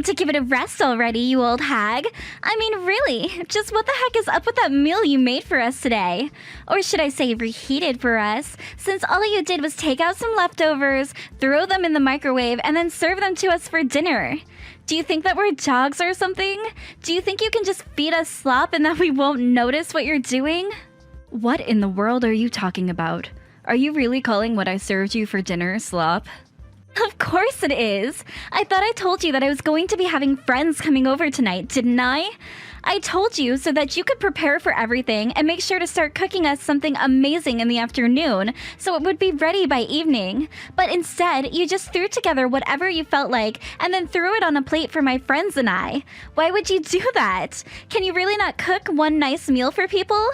need to give it a rest already, you old hag. I mean, really, just what the heck is up with that meal you made for us today? Or should I say reheated for us, since all you did was take out some leftovers, throw them in the microwave, and then serve them to us for dinner. Do you think that we're dogs or something? Do you think you can just feed us slop and that we won't notice what you're doing? What in the world are you talking about? Are you really calling what I served you for dinner slop? Of course it is! I thought I told you that I was going to be having friends coming over tonight, didn't I? I told you so that you could prepare for everything and make sure to start cooking us something amazing in the afternoon so it would be ready by evening. But instead, you just threw together whatever you felt like and then threw it on a plate for my friends and I. Why would you do that? Can you really not cook one nice meal for people?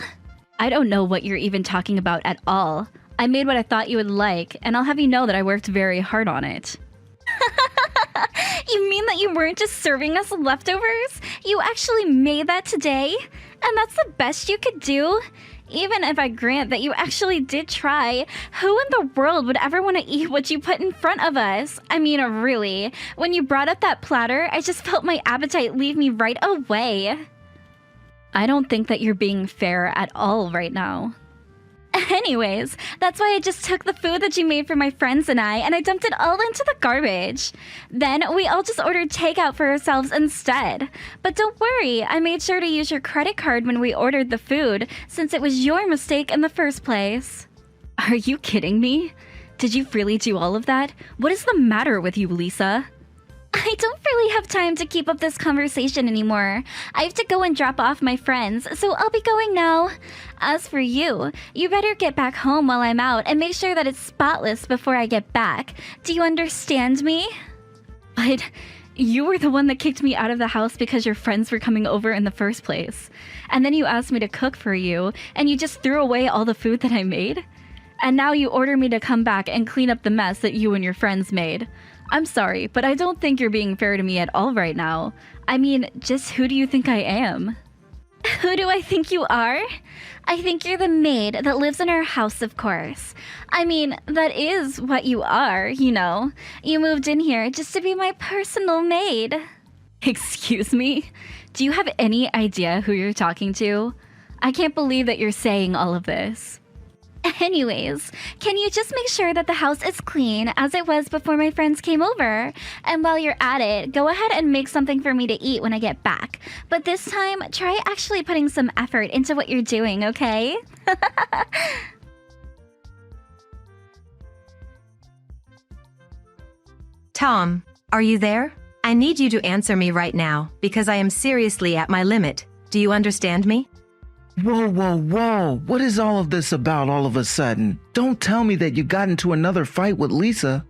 I don't know what you're even talking about at all. I made what I thought you would like, and I'll have you know that I worked very hard on it. You mean that you weren't just serving us leftovers? You actually made that today? And that's the best you could do? Even if I grant that you actually did try, who in the world would ever want to eat what you put in front of us? I mean, really, when you brought up that platter, I just felt my appetite leave me right away. I don't think that you're being fair at all right now. Anyways, that's why I just took the food that you made for my friends and I dumped it all into the garbage. Then we all just ordered takeout for ourselves instead. But don't worry, I made sure to use your credit card when we ordered the food, since it was your mistake in the first place. Are you kidding me? Did you really do all of that? What is the matter with you, Lisa? I don't really have time to keep up this conversation anymore. I have to go and drop off my friends, so I'll be going now. As for you, you better get back home while I'm out and make sure that it's spotless before I get back. Do you understand me? But you were the one that kicked me out of the house because your friends were coming over in the first place. And then you asked me to cook for you, and you just threw away all the food that I made? And now you order me to come back and clean up the mess that you and your friends made. I'm sorry, but I don't think you're being fair to me at all right now. I mean, just who do you think I am? Who do I think you are? I think you're the maid that lives in our house, of course. I mean, that is what you are, you know. You moved in here just to be my personal maid. Excuse me? Do you have any idea who you're talking to? I can't believe that you're saying all of this. Anyways, can you just make sure that the house is clean as it was before my friends came over? And while you're at it, go ahead and make something for me to eat when I get back. But this time, try actually putting some effort into what you're doing, okay? Tom, are you there? I need you to answer me right now because I am seriously at my limit. Do you understand me? Whoa, whoa, whoa. What is all of this about all of a sudden? Don't tell me that you got into another fight with Lisa.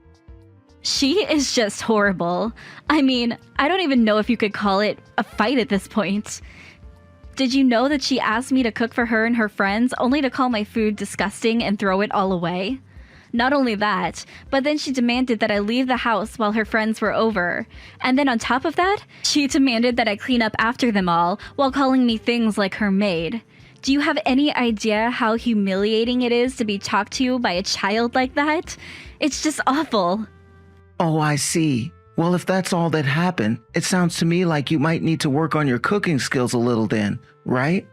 She is just horrible. I mean, I don't even know if you could call it a fight at this point. Did you know that she asked me to cook for her and her friends only to call my food disgusting and throw it all away? Not only that, but then she demanded that I leave the house while her friends were over. And then on top of that, she demanded that I clean up after them all while calling me things like her maid. Do you have any idea how humiliating it is to be talked to by a child like that? It's just awful. Oh, I see. Well, if that's all that happened, it sounds to me like you might need to work on your cooking skills a little then, right?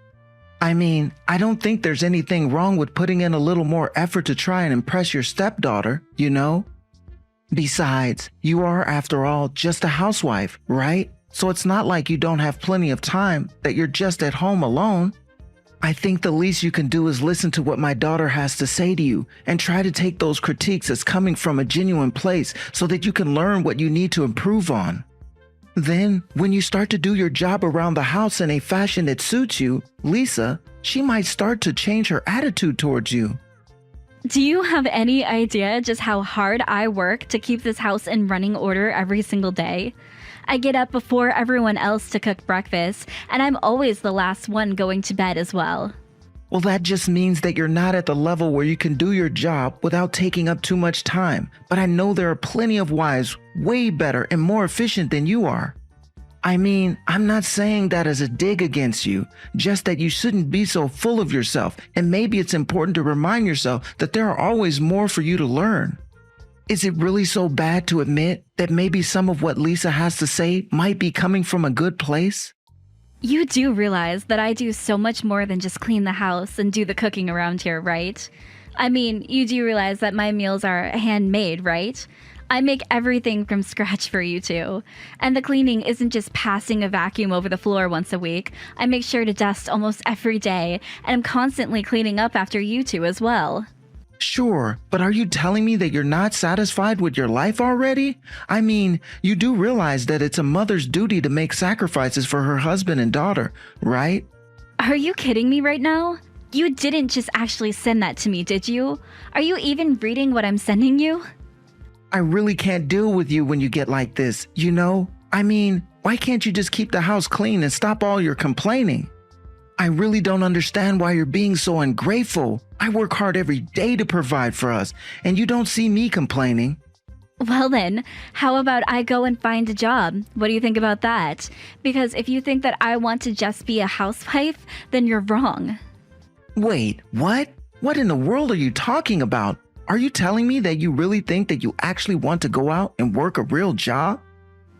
I mean, I don't think there's anything wrong with putting in a little more effort to try and impress your stepdaughter, you know? Besides, you are, after all, just a housewife, right? So it's not like you don't have plenty of time, that you're just at home alone. I think the least you can do is listen to what my daughter has to say to you and try to take those critiques as coming from a genuine place so that you can learn what you need to improve on. Then, when you start to do your job around the house in a fashion that suits you, Lisa, she might start to change her attitude towards you. Do you have any idea just how hard I work to keep this house in running order every single day? I get up before everyone else to cook breakfast, and I'm always the last one going to bed as well. Well, that just means that you're not at the level where you can do your job without taking up too much time. But I know there are plenty of wives way better and more efficient than you are. I mean, I'm not saying that as a dig against you, just that you shouldn't be so full of yourself, and maybe it's important to remind yourself that there are always more for you to learn. Is it really so bad to admit that maybe some of what Lisa has to say might be coming from a good place? You do realize that I do so much more than just clean the house and do the cooking around here, right? I mean, you do realize that my meals are handmade, right? I make everything from scratch for you two. And the cleaning isn't just passing a vacuum over the floor once a week. I make sure to dust almost every day, and I'm constantly cleaning up after you two as well. Sure, but are you telling me that you're not satisfied with your life already? I mean, you do realize that it's a mother's duty to make sacrifices for her husband and daughter, right? Are you kidding me right now? You didn't just actually send that to me, did you? Are you even reading what I'm sending you? I really can't deal with you when you get like this, you know? I mean, why can't you just keep the house clean and stop all your complaining? I really don't understand why you're being so ungrateful. I work hard every day to provide for us, and you don't see me complaining. Well then, how about I go and find a job? What do you think about that? Because if you think that I want to just be a housewife, then you're wrong. Wait, what? What in the world are you talking about? Are you telling me that you really think that you actually want to go out and work a real job?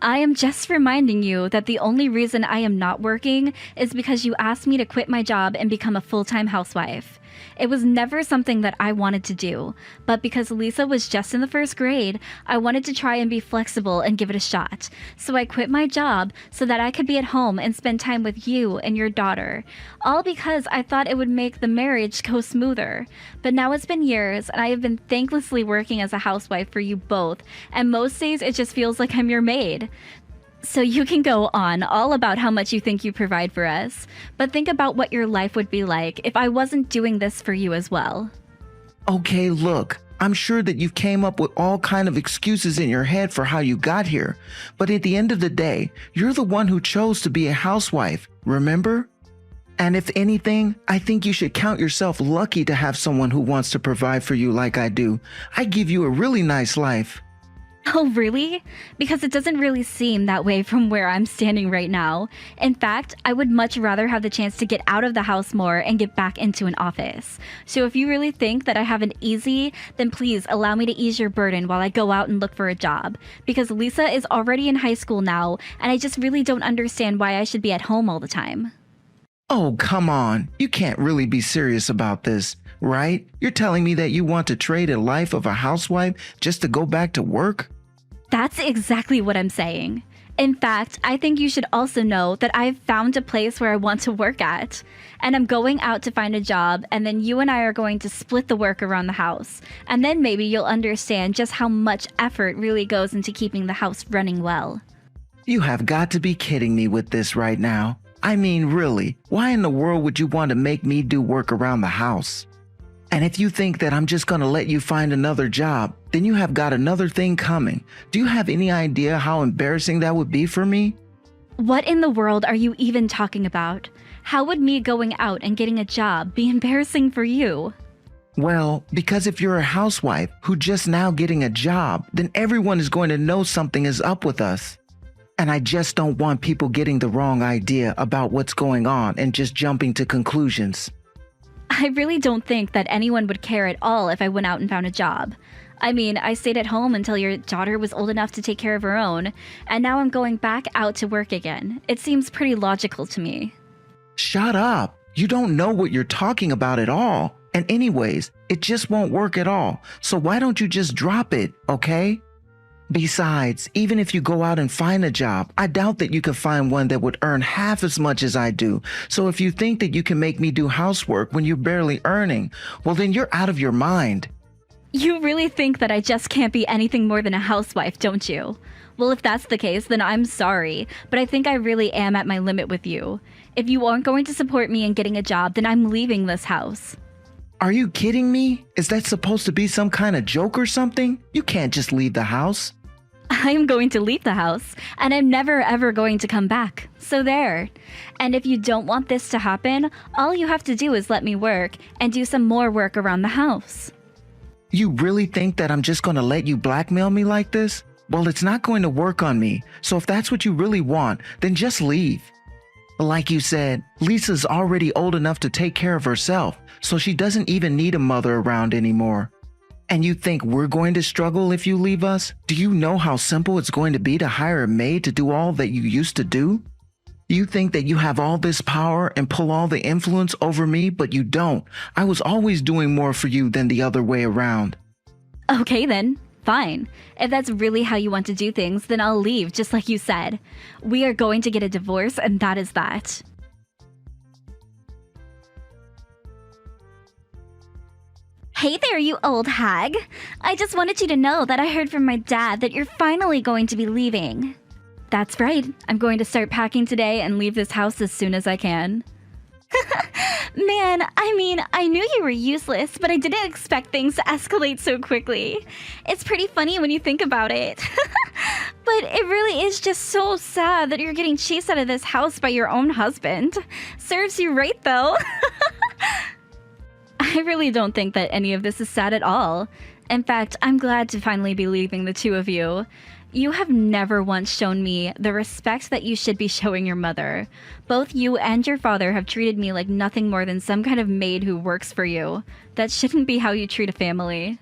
I am just reminding you that the only reason I am not working is because you asked me to quit my job and become a full-time housewife. It was never something that I wanted to do, but because Lisa was just in the first grade, I wanted to try and be flexible and give it a shot. So I quit my job so that I could be at home and spend time with you and your daughter. All because I thought it would make the marriage go smoother. But now it's been years and I have been thanklessly working as a housewife for you both, and most days it just feels like I'm your maid. So you can go on all about how much you think you provide for us, but think about what your life would be like if I wasn't doing this for you as well. Okay, look, I'm sure that you came up with all kind of excuses in your head for how you got here, but at the end of the day, you're the one who chose to be a housewife, remember? And if anything, I think you should count yourself lucky to have someone who wants to provide for you like I do. I give you a really nice life. Oh, really? Because it doesn't really seem that way from where I'm standing right now. In fact, I would much rather have the chance to get out of the house more and get back into an office. So if you really think that I have it easy, then please allow me to ease your burden while I go out and look for a job. Because Lisa is already in high school now, and I just really don't understand why I should be at home all the time. Oh, come on. You can't really be serious about this, right? You're telling me that you want to trade a life of a housewife just to go back to work? That's exactly what I'm saying. In fact, I think you should also know that I've found a place where I want to work at. And I'm going out to find a job, and then you and I are going to split the work around the house. And then maybe you'll understand just how much effort really goes into keeping the house running well. You have got to be kidding me with this right now. I mean, really, why in the world would you want to make me do work around the house? And if you think that I'm just going to let you find another job, then you have got another thing coming. Do you have any idea how embarrassing that would be for me? What in the world are you even talking about? How would me going out and getting a job be embarrassing for you? Well, because if you're a housewife who just now getting a job, then everyone is going to know something is up with us. And I just don't want people getting the wrong idea about what's going on and just jumping to conclusions. I really don't think that anyone would care at all if I went out and found a job. I mean, I stayed at home until your daughter was old enough to take care of her own, and now I'm going back out to work again. It seems pretty logical to me. Shut up. You don't know what you're talking about at all. And anyways, it just won't work at all. So why don't you just drop it, okay? Besides, even if you go out and find a job, I doubt that you could find one that would earn half as much as I do. So if you think that you can make me do housework when you're barely earning, well then you're out of your mind. You really think that I just can't be anything more than a housewife, don't you? Well, if that's the case, then I'm sorry, but I think I really am at my limit with you. If you aren't going to support me in getting a job, then I'm leaving this house. Are you kidding me? Is that supposed to be some kind of joke or something? You can't just leave the house. I'm going to leave the house, and I'm never ever going to come back. So there. And if you don't want this to happen, all you have to do is let me work and do some more work around the house. You really think that I'm just going to let you blackmail me like this? Well, it's not going to work on me. So if that's what you really want, then just leave. Like you said, Lisa's already old enough to take care of herself, so she doesn't even need a mother around anymore. And you think we're going to struggle if you leave us? Do you know how simple it's going to be to hire a maid to do all that you used to do? You think that you have all this power and pull all the influence over me, but you don't. I was always doing more for you than the other way around. Okay then, fine. If that's really how you want to do things, then I'll leave, just like you said. We are going to get a divorce, and that is that. Hey there, you old hag. I just wanted you to know that I heard from my dad that you're finally going to be leaving. That's right. I'm going to start packing today and leave this house as soon as I can. Man, I knew you were useless, but I didn't expect things to escalate so quickly. It's pretty funny when you think about it. But it really is just so sad that you're getting chased out of this house by your own husband. Serves you right, though. I really don't think that any of this is sad at all. In fact, I'm glad to finally be leaving the two of you. You have never once shown me the respect that you should be showing your mother. Both you and your father have treated me like nothing more than some kind of maid who works for you. That shouldn't be how you treat a family.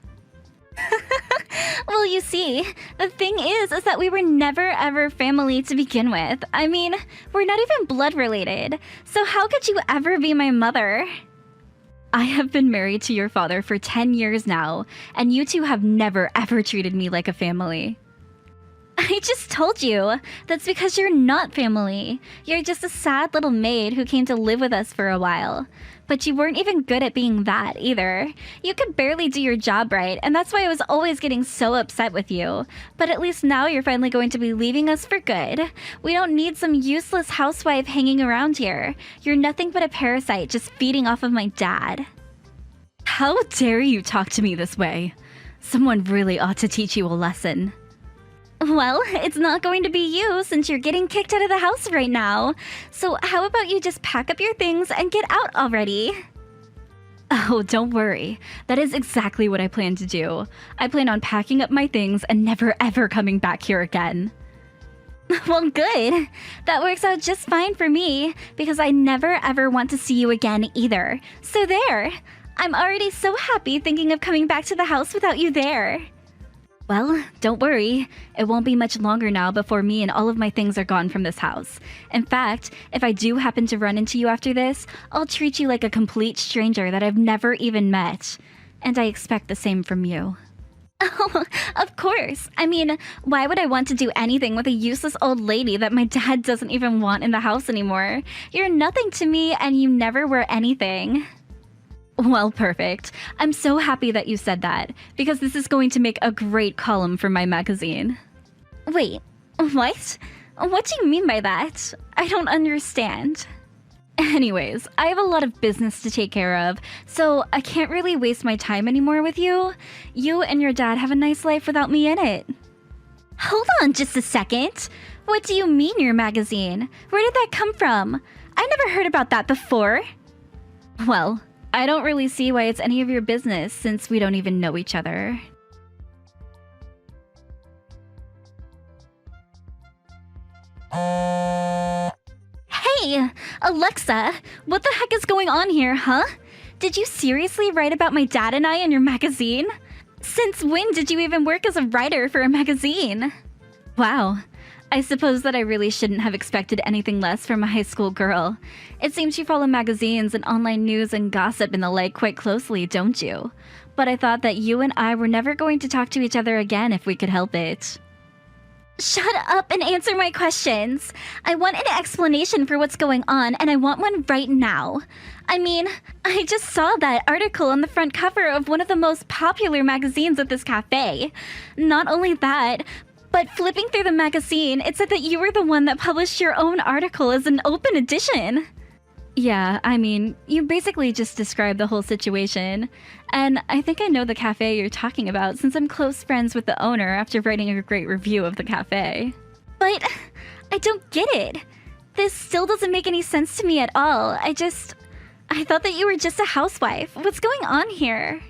Well, you see, the thing is that we were never ever family to begin with. We're not even blood related. So how could you ever be my mother? I have been married to your father for 10 years now, and you two have never ever treated me like a family. I just told you. That's because you're not family. You're just a sad little maid who came to live with us for a while. But you weren't even good at being that either. You could barely do your job right, and that's why I was always getting so upset with you. But at least now you're finally going to be leaving us for good. We don't need some useless housewife hanging around here. You're nothing but a parasite just feeding off of my dad. How dare you talk to me this way? Someone really ought to teach you a lesson. Well, it's not going to be you since you're getting kicked out of the house right now. So how about you just pack up your things and get out already? Oh, don't worry. That is exactly what I plan to do. I plan on packing up my things and never ever coming back here again. Well, good. That works out just fine for me because I never ever want to see you again either. So there. I'm already so happy thinking of coming back to the house without you there. Well, don't worry. It won't be much longer now before me and all of my things are gone from this house. In fact, if I do happen to run into you after this, I'll treat you like a complete stranger that I've never even met. And I expect the same from you. Oh, of course. Why would I want to do anything with a useless old lady that my dad doesn't even want in the house anymore? You're nothing to me and you never were anything. Well, perfect. I'm so happy that you said that, because this is going to make a great column for my magazine. Wait, what? What do you mean by that? I don't understand. Anyways, I have a lot of business to take care of, so I can't really waste my time anymore with you. You and your dad have a nice life without me in it. Hold on just a second. What do you mean your magazine? Where did that come from? I never heard about that before. Well, I don't really see why it's any of your business since we don't even know each other. Hey, Alexa, what the heck is going on here, huh? Did you seriously write about my dad and I in your magazine? Since when did you even work as a writer for a magazine? Wow. I suppose that I really shouldn't have expected anything less from a high school girl. It seems you follow magazines and online news and gossip and the like quite closely, don't you? But I thought that you and I were never going to talk to each other again if we could help it. Shut up and answer my questions. I want an explanation for what's going on, and I want one right now. I just saw that article on the front cover of one of the most popular magazines at this cafe. Not only that, but flipping through the magazine, it said that you were the one that published your own article as an open edition. Yeah, you basically just described the whole situation. And I think I know the cafe you're talking about since I'm close friends with the owner after writing a great review of the cafe. But I don't get it. This still doesn't make any sense to me at all. I thought that you were just a housewife. What's going on here?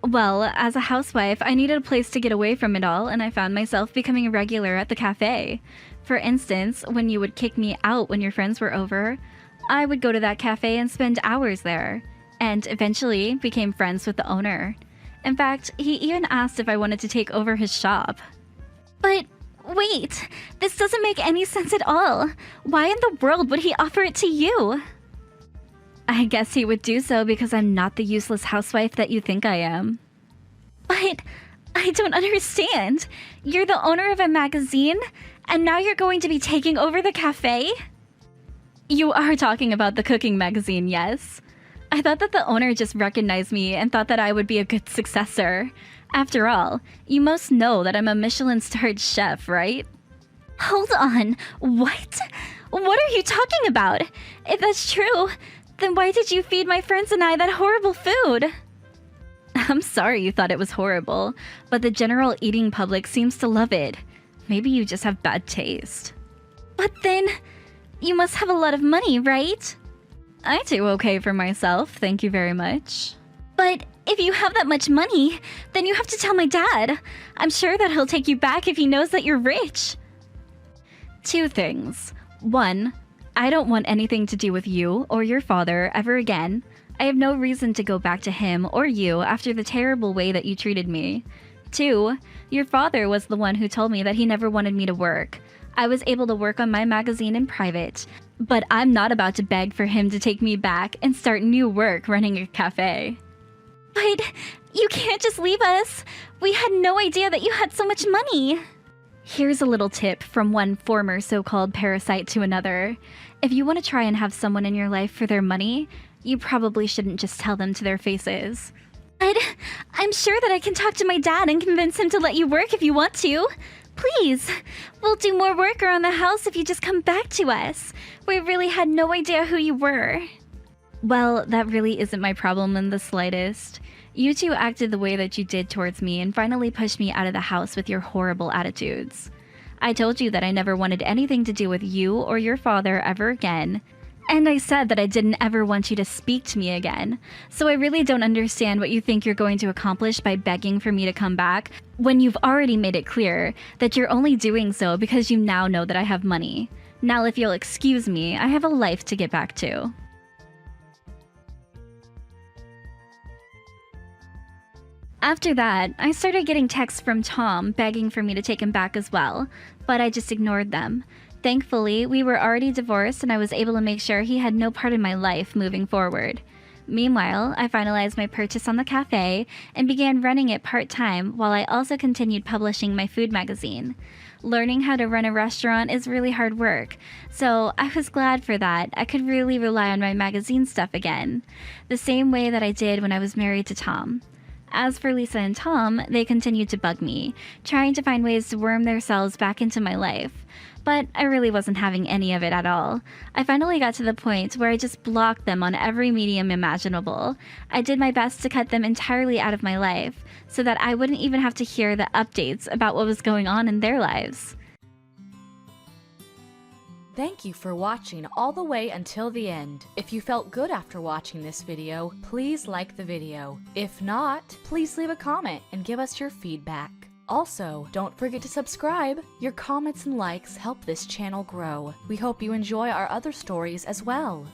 Well, as a housewife, I needed a place to get away from it all, and I found myself becoming a regular at the cafe. For instance, when you would kick me out when your friends were over, I would go to that cafe and spend hours there, and eventually became friends with the owner. In fact, he even asked if I wanted to take over his shop. But wait, this doesn't make any sense at all. Why in the world would he offer it to you? I guess he would do so because I'm not the useless housewife that you think I am. But I don't understand. You're the owner of a magazine, and now you're going to be taking over the cafe? You are talking about the cooking magazine, yes? I thought that the owner just recognized me and thought that I would be a good successor. After all, you most know that I'm a Michelin-starred chef, right? Hold on, what? What are you talking about? If that's true, then why did you feed my friends and I that horrible food? I'm sorry you thought it was horrible, but the general eating public seems to love it. Maybe you just have bad taste. But then, you must have a lot of money, right? I do okay for myself, thank you very much. But if you have that much money, then you have to tell my dad. I'm sure that he'll take you back if he knows that you're rich. Two things. One, I don't want anything to do with you or your father ever again. I have no reason to go back to him or you after the terrible way that you treated me. Two, your father was the one who told me that he never wanted me to work. I was able to work on my magazine in private, but I'm not about to beg for him to take me back and start new work running a cafe. But you can't just leave us. We had no idea that you had so much money. Here's a little tip from one former so-called parasite to another. If you want to try and have someone in your life for their money, you probably shouldn't just tell them to their faces. But I'm sure that I can talk to my dad and convince him to let you work if you want to. Please, we'll do more work around the house if you just come back to us. We really had no idea who you were. Well, that really isn't my problem in the slightest. You two acted the way that you did towards me and finally pushed me out of the house with your horrible attitudes. I told you that I never wanted anything to do with you or your father ever again. And I said that I didn't ever want you to speak to me again. So I really don't understand what you think you're going to accomplish by begging for me to come back when you've already made it clear that you're only doing so because you now know that I have money. Now, if you'll excuse me, I have a life to get back to. After that, I started getting texts from Tom begging for me to take him back as well, but I just ignored them. Thankfully, we were already divorced and I was able to make sure he had no part in my life moving forward. Meanwhile, I finalized my purchase on the cafe and began running it part-time while I also continued publishing my food magazine. Learning how to run a restaurant is really hard work, so I was glad for that. I could really rely on my magazine stuff again, the same way that I did when I was married to Tom. As for Lisa and Tom, they continued to bug me, trying to find ways to worm themselves back into my life. But I really wasn't having any of it at all. I finally got to the point where I just blocked them on every medium imaginable. I did my best to cut them entirely out of my life, so that I wouldn't even have to hear the updates about what was going on in their lives. Thank you for watching all the way until the end. If you felt good after watching this video, please like the video. If not, please leave a comment and give us your feedback. Also, don't forget to subscribe. Your comments and likes help this channel grow. We hope you enjoy our other stories as well.